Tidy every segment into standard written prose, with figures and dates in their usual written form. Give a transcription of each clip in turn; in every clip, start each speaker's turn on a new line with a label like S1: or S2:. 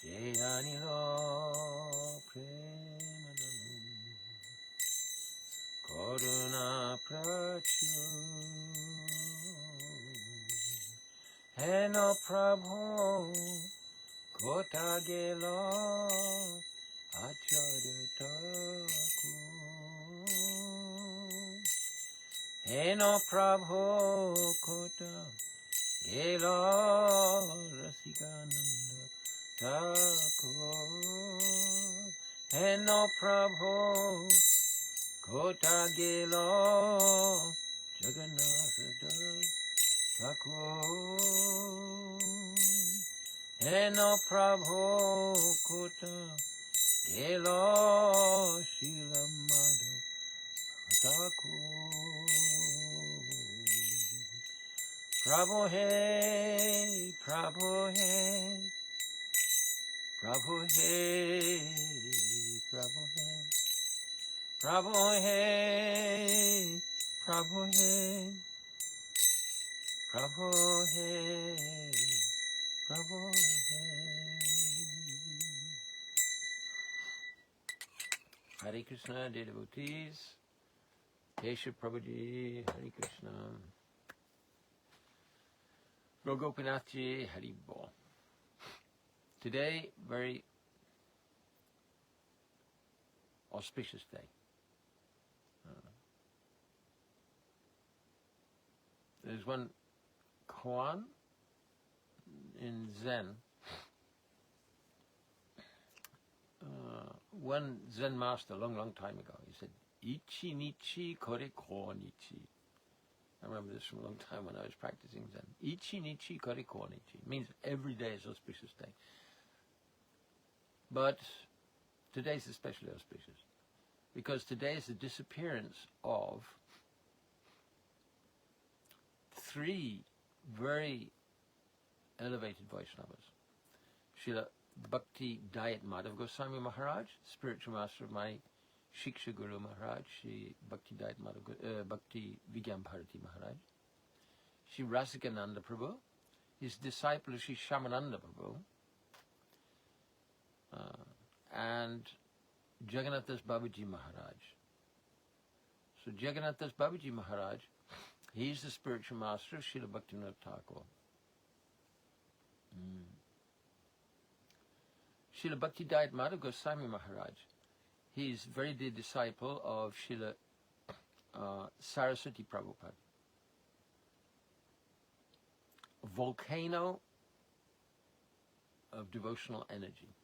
S1: Seyanilo Premanam Koruna Prachu Heno Prabhu Kota Gelo Acharya Taku Heno Prabhu Kota Gelo Rasikananda Thakur Heno Prabhu Kota Gelo Jagannath Thakur Heno Prabhu Kota Gelo Shila Madhu Thakur Prabhu Hey, Prabhu Hey, Prabhu Hey, Prabhu Hey, Prabhu Hey, Prabhu Hey, Prabhu Hey, Prabhu Hey. Hare Krishna, dear devotees, Keshav Prabhuji, Hare Krishna. Gopinathji, Hari Bol. Today, very auspicious day. There's one koan in Zen. One Zen master, long time ago, he said, Ichi nichi kore ko nichi. I remember this from a long time when I was practicing Zen. Ichi nichi kore ko nichi. It means every day is auspicious day. But today is especially auspicious, because today is the disappearance of 3 very elevated Vaisnavas. Srila Bhakti Dayat Madhav Goswami Maharaj, spiritual master of my Shiksha Guru Maharaj, Shri Bhakti Dayat Madhav, Bhakti Vigyam Bharati Maharaj, Shri Rasikananda Prabhu, his disciple Shri Shamananda Prabhu, and Jagannath Das Babaji Maharaj. So Jagannath Das Babaji Maharaj, he's the spiritual master of Srila Bhaktivinoda Thakur. Srila Bhakti Dayat Madhav Goswami Maharaj, he's very dear disciple of Srila Saraswati Prabhupada. A volcano of devotional energy.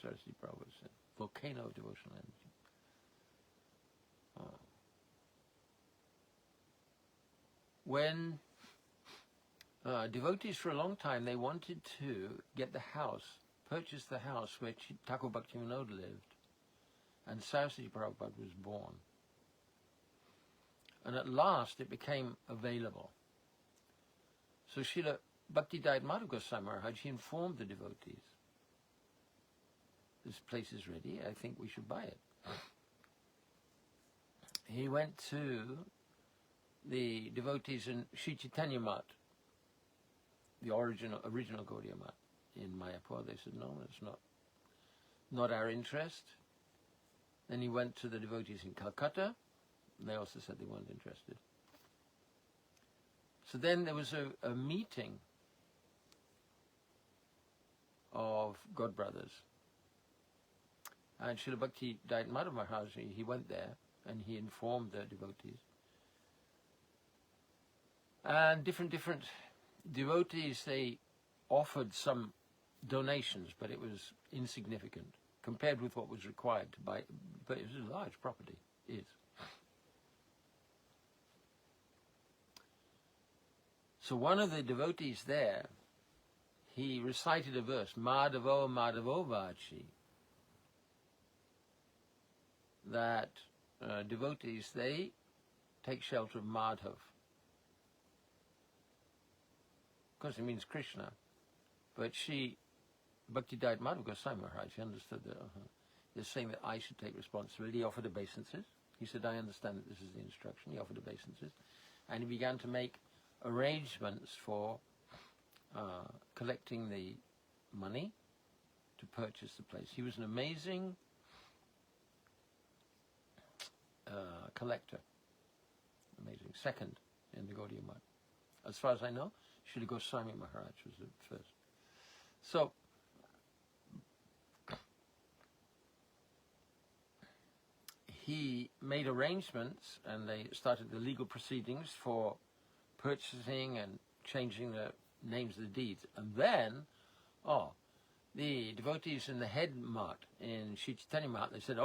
S1: Saraswati Prabhupada said, volcano of devotional energy. When devotees for a long time, they wanted to get the house, purchase the house where Thakur Bhaktivinoda lived, and Saraswati Prabhupada was born. And at last it became available. So Srila Bhakti Dayat Madhav Goswami Maharaj, he informed the devotees, this place is ready, I think we should buy it. He went to the devotees in Sri Chaitanya Mat, the original Gaudiya Mat in Mayapur. They said, no, it's not our interest. Then he went to the devotees in Calcutta, and they also said they weren't interested. So then there was a meeting of God brothers. And Srila Bhakti Dayat Madhav Maharaj, he went there and he informed the devotees. And different devotees, they offered some donations, but it was insignificant compared with what was required to buy. But it was a large property, it is. So one of the devotees there, he recited a verse, Madhavo Madhavo Vachi, that devotees, they take shelter of Madhav. Of course, it means Krishna. But Bhakti Dayat Madhav Goswami Maharaj, he understood that they're saying that I should take responsibility. He offered obeisances. He said, I understand that this is the instruction. He offered obeisances. And he began to make arrangements for collecting the money to purchase the place. He was an amazing collector. Amazing. Second in the Gaudiya Math. As far as I know, Srila Goswami Maharaj was the first. So, he made arrangements, and they started the legal proceedings for purchasing and changing the names of the deeds. And then, the devotees in the head mart, in Sri Chaitanya Mahat, they said,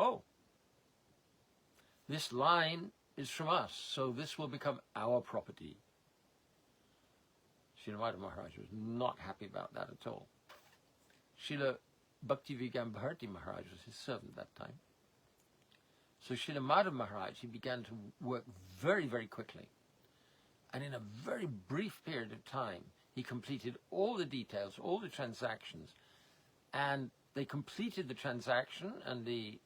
S1: this line is from us, so this will become our property. Srila Madhava Maharaj was not happy about that at all. Srila Bhaktivedanta Bharati Maharaj was his servant that time. So Srila Madhava Maharaj, he began to work very, very quickly. And in a very brief period of time, he completed all the details, all the transactions. And they completed the transaction, and the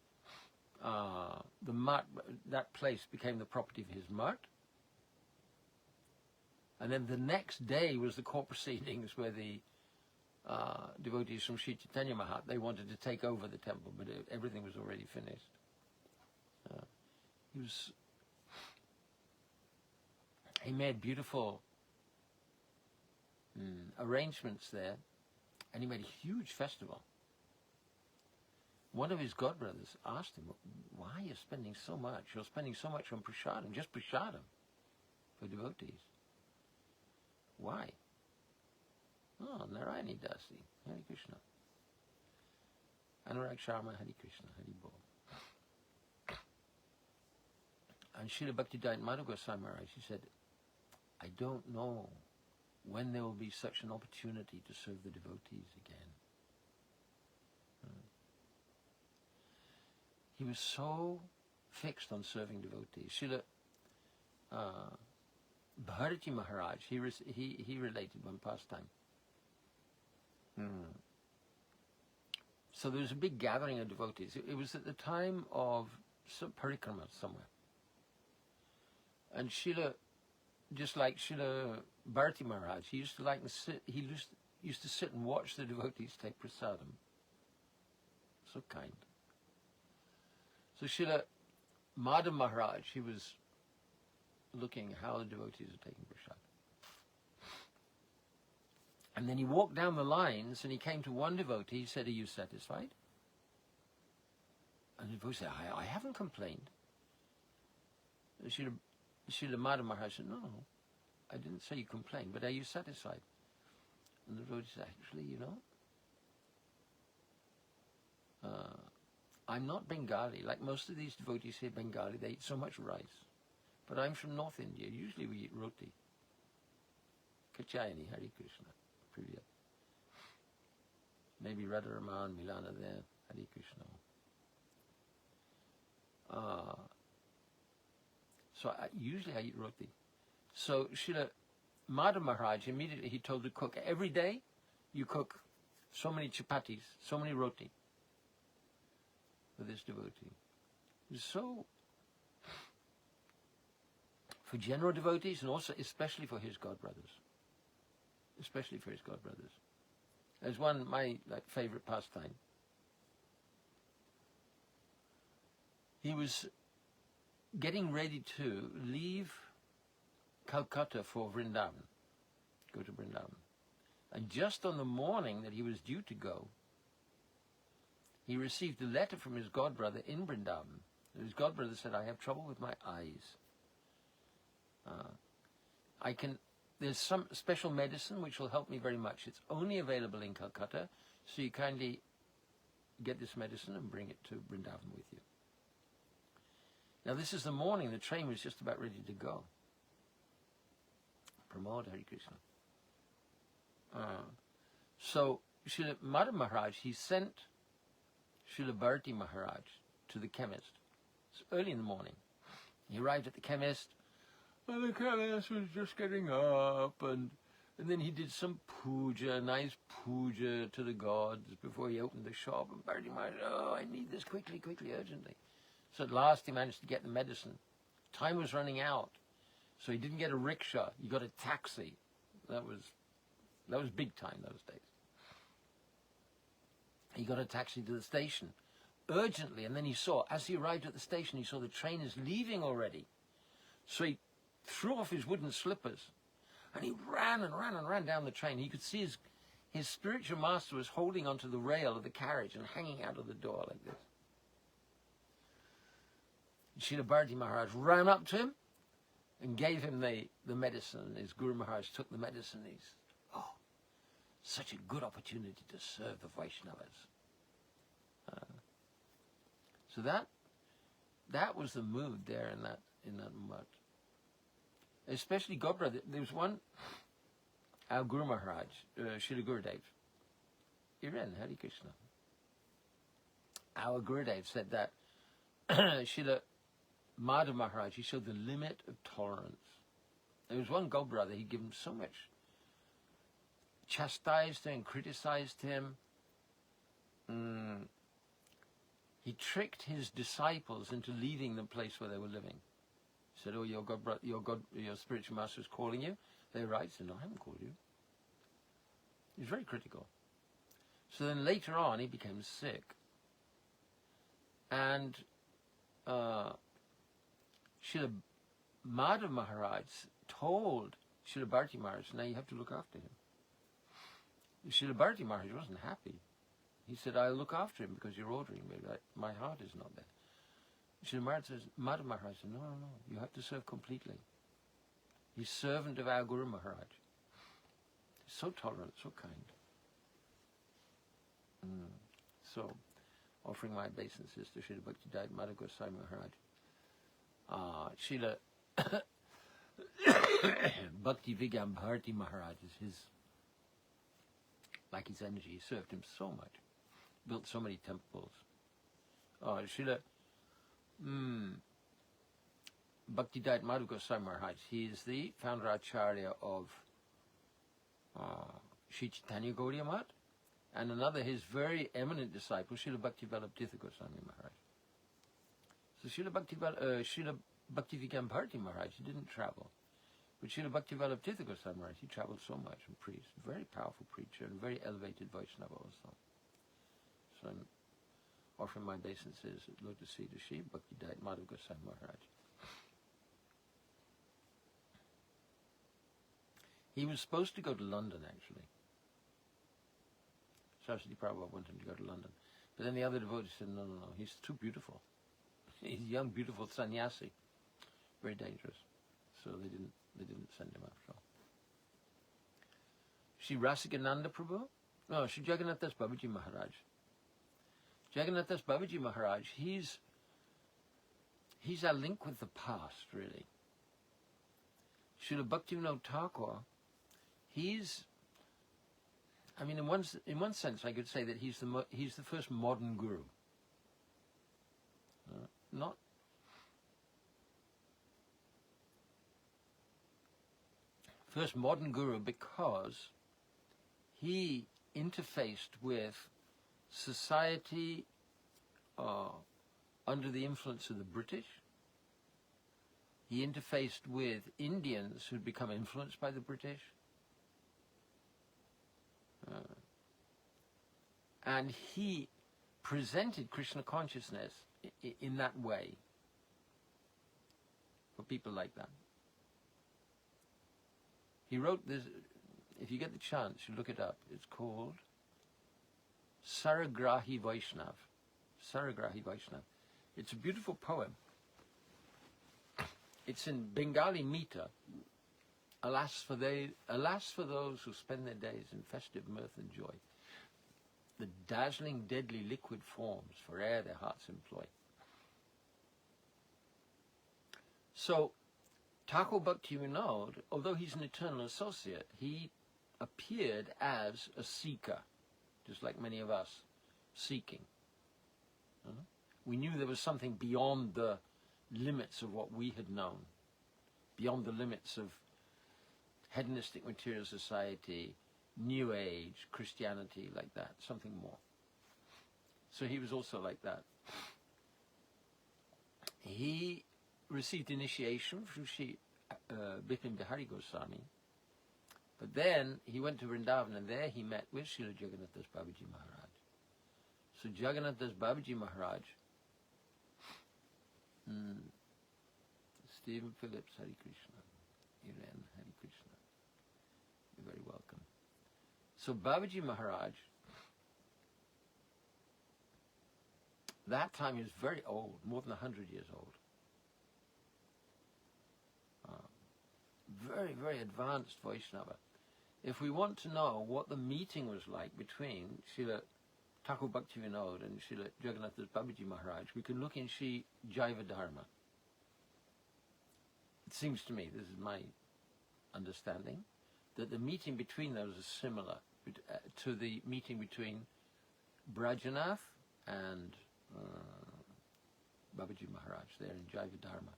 S1: mart, that place became the property of his mart. And then the next day was the court proceedings where the devotees from Sri Chaitanya Mahat, they wanted to take over the temple, but everything was already finished. He made beautiful arrangements there, and he made a huge festival. One of his godbrothers asked him, why are you spending so much? You're spending so much on prasadam, just prasadam for devotees. Why? Narayani Dasi, Hare Krishna. Anurag Sharma, Hare Krishna, Hare Bol. And Srila Bhaktivedanta Madhava Goswami Maharaj, he said, I don't know when there will be such an opportunity to serve the devotees again. He was so fixed on serving devotees. Srila Bharati Maharaj, he related one pastime. So there was a big gathering of devotees. It was at the time of some parikrama somewhere. And just like Srila Bharati Maharaj, he used to sit and watch the devotees take prasadam. So kind. So Srila Madhava Maharaj, he was looking how the devotees are taking prasadam. And then he walked down the lines and he came to one devotee. He said, are you satisfied? And the devotee said, I haven't complained. Srila Madhava Maharaj said, no, I didn't say you complained, but are you satisfied? And the devotee said, actually, I'm not Bengali. Like most of these devotees here, Bengali, they eat so much rice. But I'm from North India. Usually we eat roti. Kachayani, Hare Krishna. Privyat. Maybe Radharaman, Milana there. Hare Krishna. So usually I eat roti. So Srila Madhava Maharaj, immediately he told the cook, every day you cook so many chapatis, so many roti for this devotee. It was so, for general devotees and also especially for his godbrothers. Especially for his godbrothers. There's one, my favorite pastime. He was getting ready to leave Calcutta for Vrindavan, go to Vrindavan. And just on the morning that he was due to go, he received a letter from his godbrother in Vrindavan. His godbrother said, I have trouble with my eyes. There's some special medicine which will help me very much. It's only available in Calcutta, so you kindly get this medicine and bring it to Vrindavan with you. Now this is the morning, the train was just about ready to go. Pramod, Hare Krishna. So Srila Madhava Maharaj, he sent Srila Bharati Maharaj to the chemist. It's early in the morning. He arrived at the chemist, and the chemist was just getting up, and then he did some puja, nice puja to the gods before he opened the shop. And Bharati Maharaj, I need this quickly, urgently. So at last he managed to get the medicine. Time was running out. So he didn't get a rickshaw, he got a taxi. That was big time those days. He got a taxi to the station urgently, and then he saw, as he arrived at the station, he saw the train is leaving already. So he threw off his wooden slippers, and he ran and ran and ran down the train. He could see his spiritual master was holding onto the rail of the carriage and hanging out of the door like this. Srila Bharati Maharaj ran up to him and gave him the medicine. His Guru Maharaj took the medicine. He's, oh, such a good opportunity to serve the Vaishnavas. So that was the mood there in that mutt. Especially Gobra. There was one, our Guru Maharaj, Srila Gurudev. Iren, Hare Krishna. Our Gurudev said that Srila Madhav Maharaj, he showed the limit of tolerance. There was one Gobra that he'd given so much, chastised him, criticized him. He tricked his disciples into leaving the place where they were living. He said, oh, your spiritual master is calling you. They right. He said, no, I haven't called you. He was very critical. So then later on, he became sick. And Srila Madhav Maharaj told Srila Bharati Maharaj, now you have to look after him. Srila Bharati Maharaj wasn't happy. He said, I'll look after him because you're ordering me. My heart is not there. Srila Madhav Maharaj said, no, you have to serve completely. He's servant of our Guru Maharaj. He's so tolerant, so kind. So, offering my obeisances to Srila Bhakti Madhav Goswami Maharaj. Srila Bhakti Vigyan Bharati Maharaj is his, like his energy. He served him so much. Built so many temples. Srila Bhakti Madhav Goswami Maharaj, he is the founder Acharya of Sri Chaitanya Gaudiya Math, and another, his very eminent disciple, Srila Bhakti Vallabhtirtha Goswami Maharaj. So Srila Bhakti Vigyan Bharati Maharaj, he didn't travel. But Srila Bhakti Vallabhtirtha Goswami Maharaj, he traveled so much and preached. Very powerful preacher and very elevated Vaishnava also. So I'm offering my obeisances at Lotus Feet to Sri Bhakti Madhav Goswami Maharaj. He was supposed to go to London, actually. Saraswati Prabhupada wanted him to go to London. But then the other devotees said, no, he's too beautiful. He's a young, beautiful sannyasi. Very dangerous. So they didn't send him after all. Sri Rasikananda Prabhu? No, Sri Jagannath Das Babaji Maharaj. Jagannath Das Babaji Maharaj, he's our link with the past, really. Srila Bhaktivinoda Thakur, he's, I mean, in one sense, I could say that he's the first modern guru. Not first modern guru because he interfaced with society under the influence of the British. He interfaced with Indians who'd become influenced by the British. And he presented Krishna consciousness in that way for people like that. He wrote this, if you get the chance, you look it up. It's called Saragrahi Vaishnav. Saragrahi Vaishnav. It's a beautiful poem. It's in Bengali meter. Alas for those who spend their days in festive mirth and joy. The dazzling, deadly liquid forms for air their hearts employ. So, Thakur Bhaktivinoda, although he's an eternal associate, he appeared as a seeker, just like many of us, seeking. We knew there was something beyond the limits of what we had known, beyond the limits of hedonistic material society, New Age, Christianity, like that, something more. So he was also like that. He received initiation from Sri Bipin Bihari Goswami, but then he went to Vrindavan and there he met with Srila Jagannath Das Babaji Maharaj. So Jagannath Das Babaji Maharaj, Stephen Phillips, Hare Krishna, Iren, Hare Krishna, you're very welcome. So Babaji Maharaj, that time he was very old, more than 100 years old. Very, very advanced Vaishnava. If we want to know what the meeting was like between Srila Thakur Bhaktivinoda and Srila Jagannath Das Babaji Maharaj, we can look in Sri Jaiva Dharma. It seems to me, this is my understanding, that the meeting between those is similar to the meeting between Brajanath and Babaji Maharaj there in Jaiva Dharma.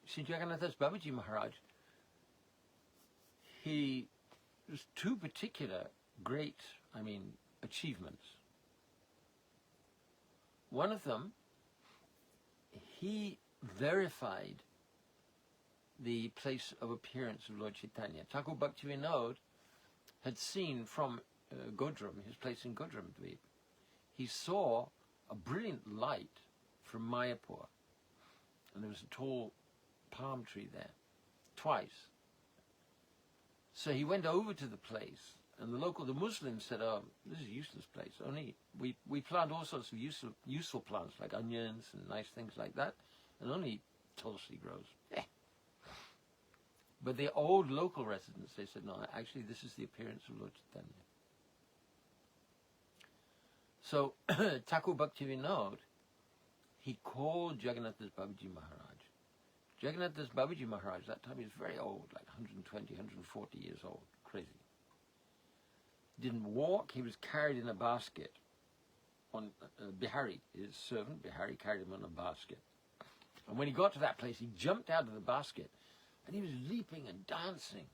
S1: Sri Jagannath Das Babaji Maharaj, he was two particular great, achievements. One of them, he verified the place of appearance of Lord Chaitanya. Thakur Bhaktivinoda had seen from Godram, his place in Godram Dweep, he saw a brilliant light from Mayapur, and there was a tall palm tree there, twice. So he went over to the place, and the Muslims said, "Oh, this is a useless place. Only we plant all sorts of useful plants like onions and nice things like that, and only tulsi grows." But the old local residents, they said, "No, actually, this is the appearance of Lord Chaitanya." So Thakur Bhaktivinoda, he called Jagannath Das Babaji Maharaj. Jagannath Das Babaji Maharaj, that time he was very old, like 120, 140 years old, crazy. Didn't walk, he was carried in a basket. On Bihari, his servant, Bihari, carried him on a basket. And when he got to that place, he jumped out of the basket, and he was leaping and dancing.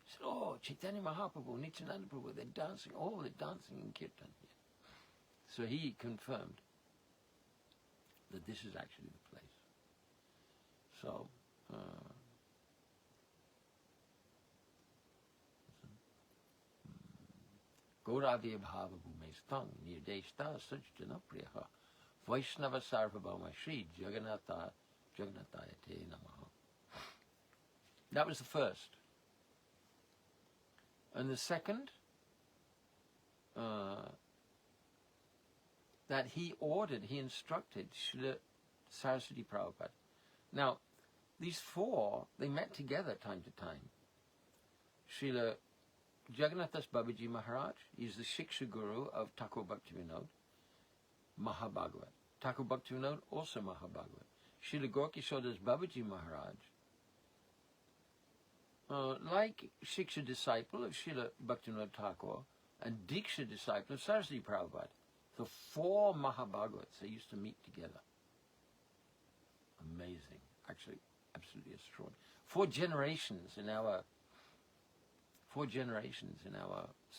S1: He said, "Oh, Chaitanya Mahaprabhu, Nityananda Prabhu, they're dancing, they're dancing in Kirtan." So he confirmed that this is actually the place. So, Gauravi Bhava Bhume Stang, Nirdeshta Sajjana Priyaha, Vaisnava Sarvabhauma Shri Jagannatha Jagannatayate Namaha. That was the first. And the second, that he instructed Srila Saraswati Prabhupada. Now, these four, they met together time to time. Srila Jagannath Das Babaji Maharaj is the Shiksha Guru of Thakur Bhaktivinoda, Mahabhagavat. Thakur Bhaktivinoda, also Mahabhagavat. Srila Gorkishore Das Babaji Maharaj, like Shiksha disciple of Srila Bhaktivinoda Thakur and Diksha disciple of Saraswati Prabhupada. The four Mahabhagavats, they used to meet together. Amazing. Actually, absolutely extraordinary. Four generations in our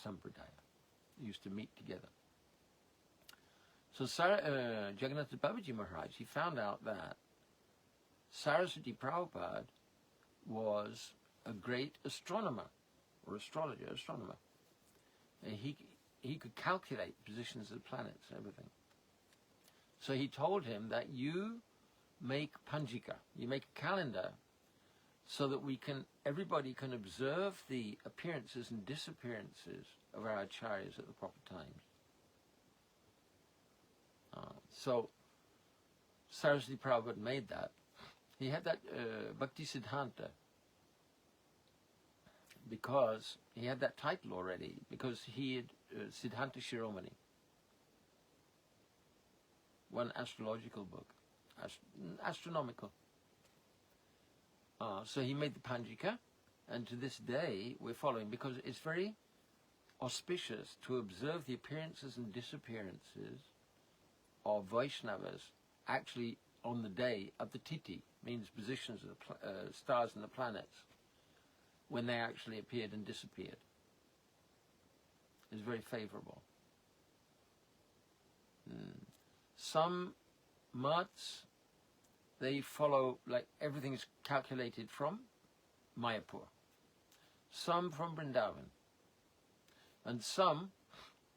S1: Sampradaya used to meet together. So Jagannath Babaji Maharaj, he found out that Saraswati Prabhupada was a great astronomer, or astronomer. And he could calculate positions of the planets and everything. So he told him that you make panjika, you make a calendar, so that everybody can observe the appearances and disappearances of our acharyas at the proper times. So Saraswati Prabhupada made that. He had that Bhakti Siddhanta because he had that title already, because he had Siddhanta Shiromani, one astrological book, astronomical. So he made the Panjika, and to this day we're following, because it's very auspicious to observe the appearances and disappearances of Vaishnavas actually on the day of the Titi, means positions of the stars and the planets, when they actually appeared and disappeared. Is very favorable. Some mats, they follow, like everything's calculated from Mayapur. some from Vrindavan, and some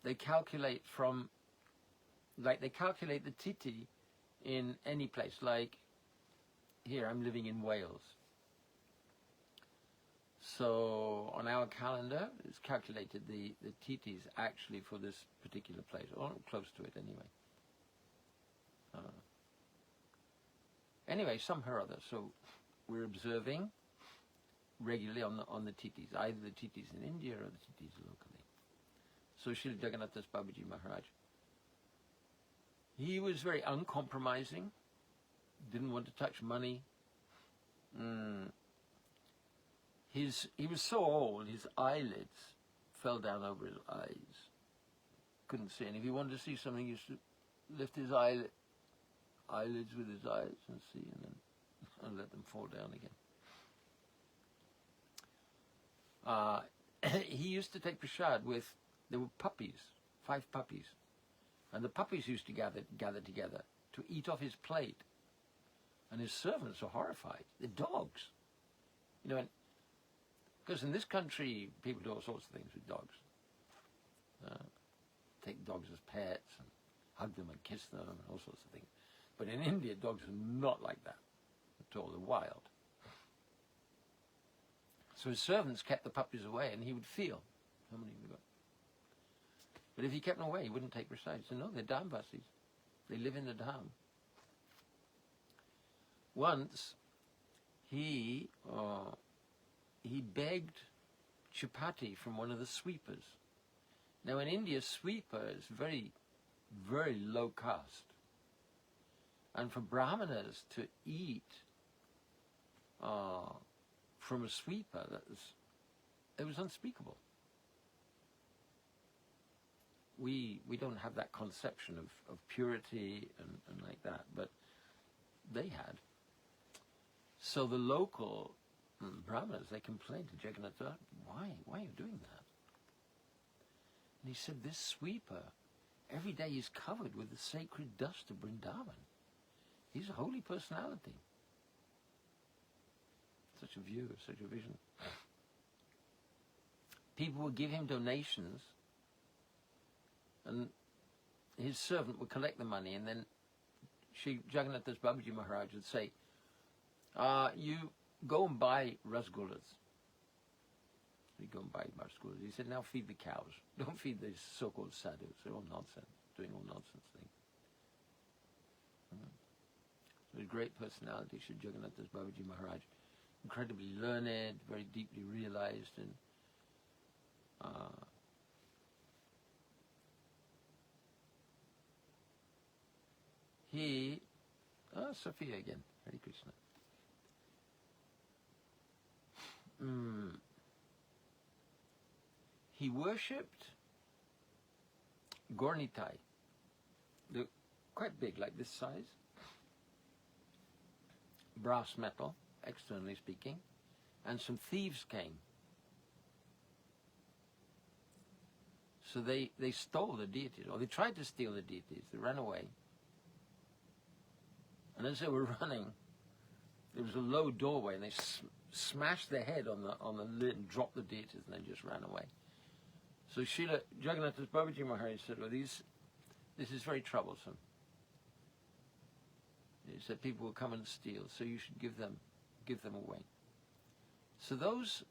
S1: they calculate from, like they calculate the titi in any place. Like here, I'm living in Wales. So on our calendar, it's calculated the titis actually for this particular place, or close to it anyway. Anyway, somehow or other. So we're observing regularly on the titis, either the titis in India or the titis locally. So Srila Jagannathas Babaji Maharaj, he was very uncompromising, didn't want to touch money. He was so old, his eyelids fell down over his eyes. Couldn't see. And if he wanted to see something, he used to lift his eyelids with his eyes and see, and let them fall down again. He used to take prasad with, there were puppies, 5 puppies. And the puppies used to gather together to eat off his plate. And his servants were horrified. They're dogs. You know, because in this country, people do all sorts of things with dogs. Take dogs as pets and hug them and kiss them and all sorts of things. But in India, dogs are not like that at all. They're wild. So his servants kept the puppies away, and he would feel how many we got. But if he kept them away, he wouldn't take prasad. He said, no, they're Dhamvasis. They live in the Dham. Once, he begged chapati from one of the sweepers. Now in India, sweeper is very, very low caste. And for Brahmanas to eat from a sweeper, it was unspeakable. We don't have that conception of purity and like that, but they had. So the local Brahmanas, they complained to Jagannatha, why are you doing that? And he said, this sweeper, every day he's covered with the sacred dust of Vrindavan. He's a holy personality. Such a view, such a vision. People would give him donations, and his servant would collect the money, and then Jagannathas Babaji Maharaj would say, you go and buy rasgullas. You go and buy rasgullas. He said, now feed the cows. Don't feed these so-called sadhus. They're all nonsense, doing all nonsense things. So a great personality, Sri Jagannathas Babaji Maharaj. Incredibly learned, very deeply realized, and Sophia again, Hare Krishna. He worshipped Gornitai. They're quite big, like this size. Brass metal, externally speaking. And some thieves came. So they stole the deities, or they tried to steal the deities. They ran away. And as they were running, there was a low doorway, and they smashed their head on the lid and dropped the deities, and then just ran away. So Srila Jagannathas Babaji Maharaj said, well, this is very troublesome. He said people will come and steal, so you should give them away. So those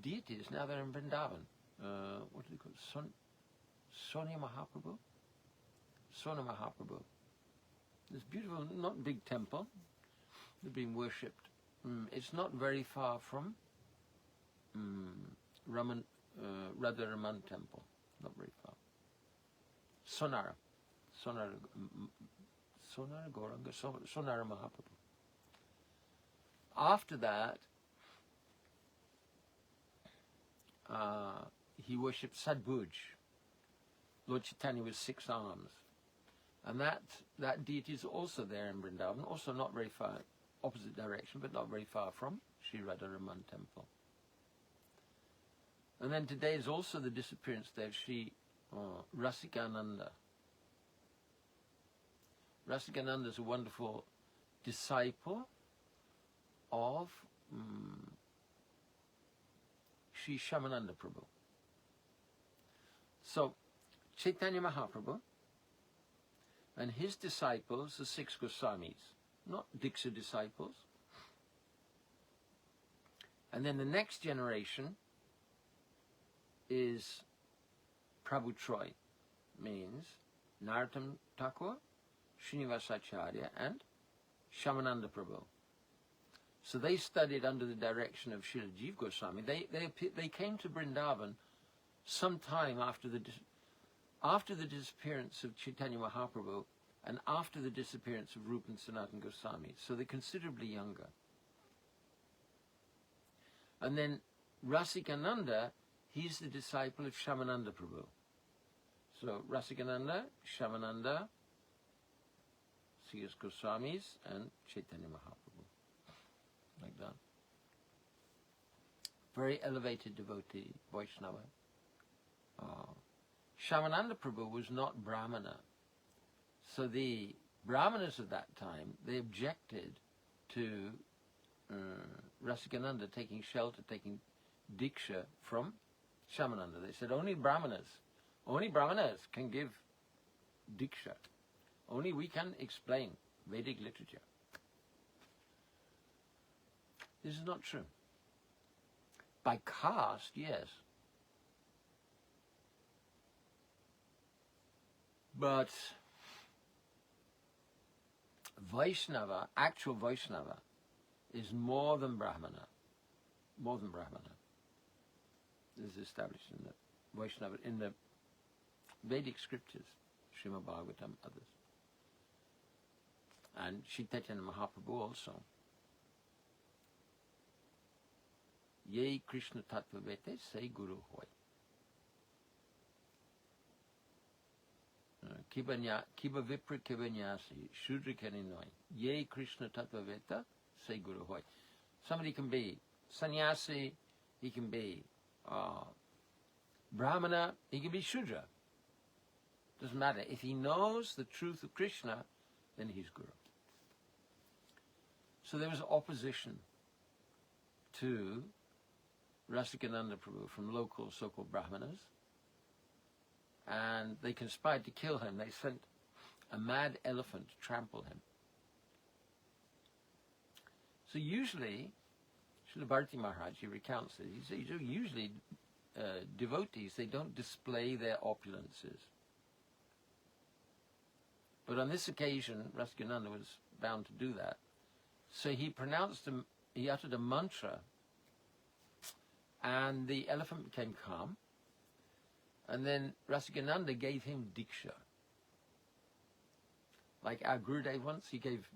S1: deities, now they're in Vrindavan. What do they call it? Sonia Mahaprabhu? Sona Mahaprabhu. This beautiful, not big temple. They're being worshipped. It's not very far from Radha Raman temple. Not very far. Sonara Gauranga, Sonara Mahaprabhu. After that, he worshipped Sadbhuj, Lord Chaitanya with 6 arms. And that deity is also there in Vrindavan, also not very far, opposite direction, but not very far from Sri Radharaman temple. And then today is also the disappearance day of Sri Rasikananda. Rasikananda is a wonderful disciple of Sri Shamananda Prabhu. So, Chaitanya Mahaprabhu and his disciples, the 6 Goswamis, not Diksha disciples. And then the next generation is Prabhu Troy, means Narottam Thakur, Srinivasacharya, and Shamananda Prabhu. So they studied under the direction of Srila Jiva Goswami. They came to Vrindavan sometime after the disappearance of Chaitanya Mahaprabhu and after the disappearance of Rupa and Sanatana Goswami. So they're considerably younger. And then Rasikananda, he's the disciple of Shamananda Prabhu. So Rasikananda, Shamananda, 6 Goswamis, and Chaitanya Mahaprabhu. Like that. Very elevated devotee, Vaisnava. Shamananda Prabhu was not Brahmana. So the Brahmanas of that time, they objected to Rasikananda taking shelter, taking Diksha from Shamananda. They said only Brahmanas can give Diksha. Only we can explain Vedic literature. This is not true. By caste, yes. But Vaisnava, actual Vaisnava, is more than Brahmana. More than Brahmana. This is established in the Vaisnava, in the Vedic scriptures, Srimad Bhagavatam, others. And Chaitanya Mahaprabhu also. Ye Krishna Tattva Vete, say Guru Hoy. Kiba Vipra Kibanyasi, Shudra Kaninoi. Ye Krishna Tattva Veta, say Guru Hoy. Somebody can be sannyasi, he can be Brahmana, he can be Shudra. Doesn't matter. If he knows the truth of Krishna, then he's Guru. So there was opposition to Rasikananda Prabhu from local so-called Brahmanas, and they conspired to kill him. They sent a mad elephant to trample him. So usually, Srila Bharati Maharaj, he recounts this, he says, usually devotees, they don't display their opulences. But on this occasion, Rasikananda was bound to do that. So he uttered a mantra, and the elephant became calm. And then Rasikananda gave him Diksha. Like our Gurudev once, he gave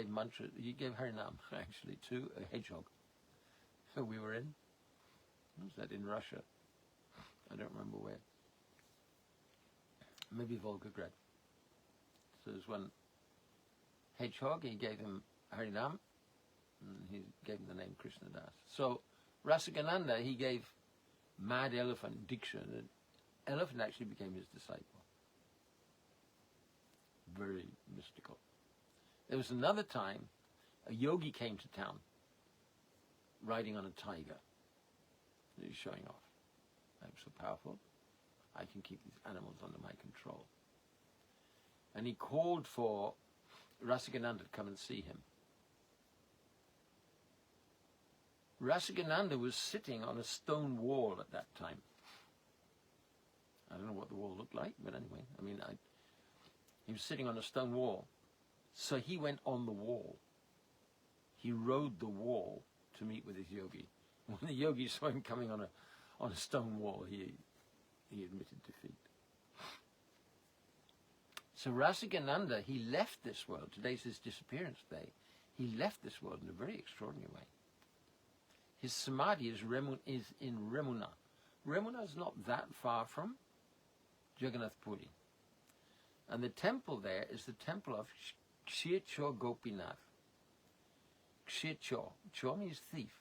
S1: mantra, he gave Harinam actually to a hedgehog. We were in, what was that, in Russia? I don't remember where. Maybe Volgograd. So there's one hedgehog, he gave him Harinam, and he gave him the name Krishnadas. So Rasikananda, he gave mad elephant Diksha, and the elephant actually became his disciple. Very mystical. There was another time, a yogi came to town, riding on a tiger. He was showing off. I'm so powerful, I can keep these animals under my control. And he called for Rasikananda to come and see him. Rasikananda was sitting on a stone wall at that time. I don't know what the wall looked like, but anyway, he was sitting on a stone wall. So he went on the wall. He rode the wall to meet with his yogi. When the yogi saw him coming on a stone wall, he admitted defeat. So Rasikananda, he left this world. Today's his disappearance day. He left this world in a very extraordinary way. His samadhi is in Remuna. Remuna is not that far from Jagannath Puri. And the temple there is the temple of Kshetra Gopinath. Kshetra. Cho means thief.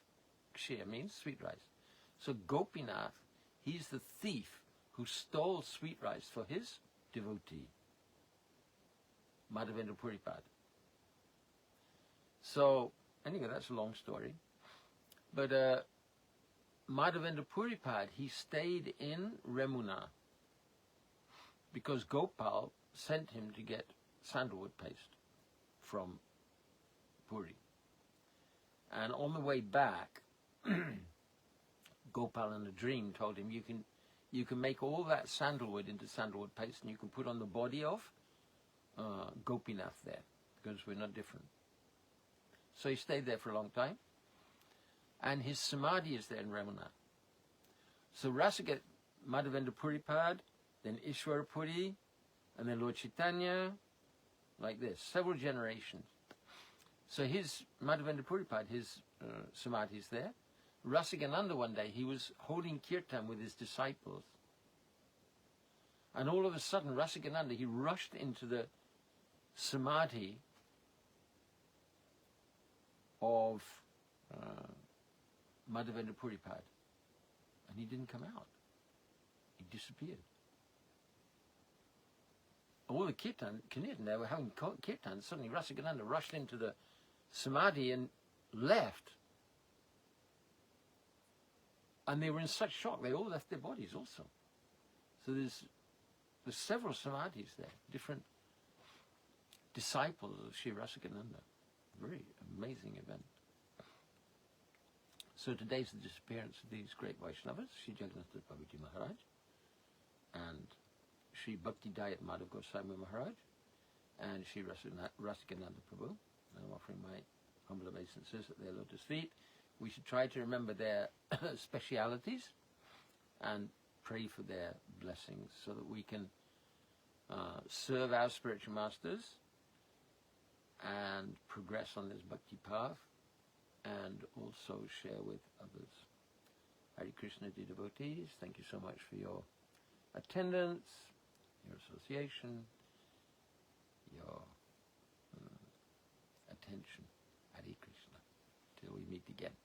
S1: Kshetra means sweet rice. So Gopinath, he's the thief who stole sweet rice for his devotee, Madhavendra Puripad. So, anyway, that's a long story. But Madhavendra Puripad, he stayed in Remuna because Gopal sent him to get sandalwood paste from Puri. And on the way back, Gopal in a dream told him, you can make all that sandalwood into sandalwood paste and you can put on the body of Gopinath there, because we're not different. So he stayed there for a long time, and his samadhi is there in Ramana. So Rasika Madhavendra Puripad, then Ishwara Puri, and then Lord Chaitanya, like this, several generations. So his Madhavendra Puripad, his samadhi is there. Rasikananda one day, he was holding kirtan with his disciples. And all of a sudden, Rasikananda, he rushed into the samadhi of Madhavendra Puripad. And he didn't come out. He disappeared. All the kirtan, they were having kirtan. Suddenly Rasikananda rushed into the samadhi and left. And they were in such shock, they all left their bodies also. So there's several samadhis there, different disciples of Sri Rasikananda. Very amazing event. So today's the disappearance of these great Vaishnavas, Sri Jagannath Babaji Maharaj, and Sri Bhakti Dayat Madhav Goswami Maharaj, and Sri Rasikananda Prabhu. And I'm offering my humble obeisances at their lotus feet. We should try to remember their specialities and pray for their blessings so that we can serve our spiritual masters and progress on this bhakti path and also share with others. Hare Krishna, dear devotees, thank you so much for your attendance, your association, your attention. Hare Krishna. Till we meet again.